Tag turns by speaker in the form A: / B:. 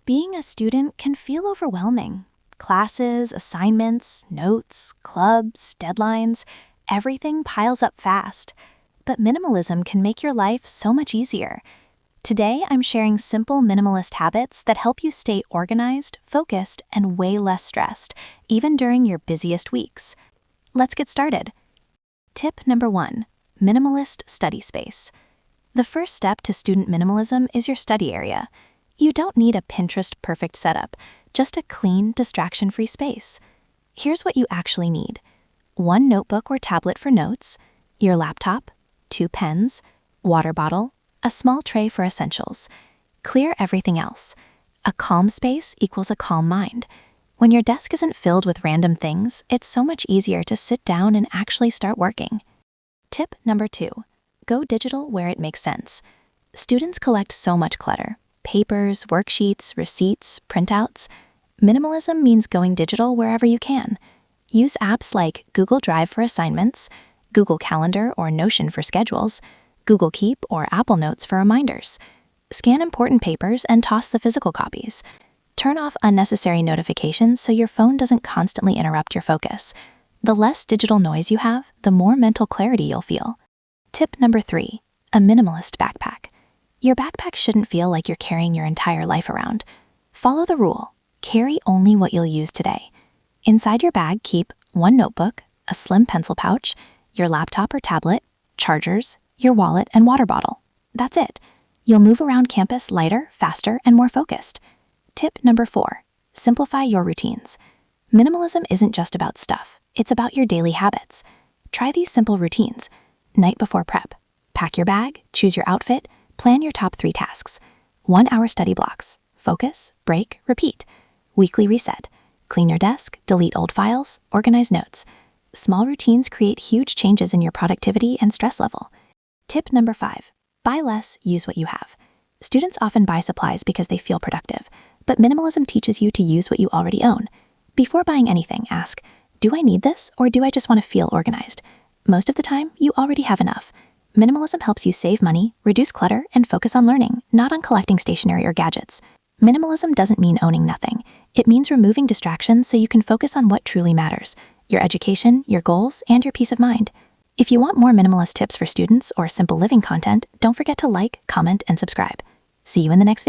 A: Being a student can feel overwhelming. Classes, assignments, notes, clubs, deadlines, everything piles up fast. But minimalism can make your life so much easier. Today, I'm sharing simple minimalist habits that help you stay organized, focused, and way less stressed, even during your busiest weeks. Let's get started. Tip number 1, minimalist study space. The first step to student minimalism is your study area. You don't need a Pinterest-perfect setup, just a clean, distraction-free space. Here's what you actually need: one notebook or tablet for notes, your laptop, 2 pens, water bottle, a small tray for essentials. Clear everything else. A calm space equals a calm mind. When your desk isn't filled with random things, it's so much easier to sit down and actually start working. Tip number 2, go digital where it makes sense. Students collect so much clutter: papers, worksheets, receipts, printouts. Minimalism means going digital wherever you can. Use apps like Google Drive for assignments, Google Calendar or Notion for schedules, Google Keep or Apple Notes for reminders. Scan important papers and toss the physical copies. Turn off unnecessary notifications so your phone doesn't constantly interrupt your focus. The less digital noise you have, the more mental clarity you'll feel. Tip number 3, a minimalist backpack. Your backpack shouldn't feel like you're carrying your entire life around. Follow the rule: carry only what you'll use today. Inside your bag, keep one notebook, a slim pencil pouch, your laptop or tablet, chargers, your wallet, and water bottle. That's it. You'll move around campus lighter, faster, and more focused. Tip number 4, simplify your routines. Minimalism isn't just about stuff, it's about your daily habits. Try these simple routines. Night before prep. Pack your bag, choose your outfit, plan your top 3 tasks. 1-hour study blocks. Focus, break, repeat. Weekly reset. Clean your desk, delete old files, organize notes. Small routines create huge changes in your productivity and stress level. Tip number 5, buy less, use what you have. Students often buy supplies because they feel productive, but minimalism teaches you to use what you already own. Before buying anything, ask, do I need this, or do I just want to feel organized? Most of the time, you already have enough. Minimalism helps you save money, reduce clutter, and focus on learning, not on collecting stationery or gadgets. Minimalism doesn't mean owning nothing. It means removing distractions so you can focus on what truly matters: your education, your goals, and your peace of mind. If you want more minimalist tips for students or simple living content, don't forget to like, comment, and subscribe. See you in the next video.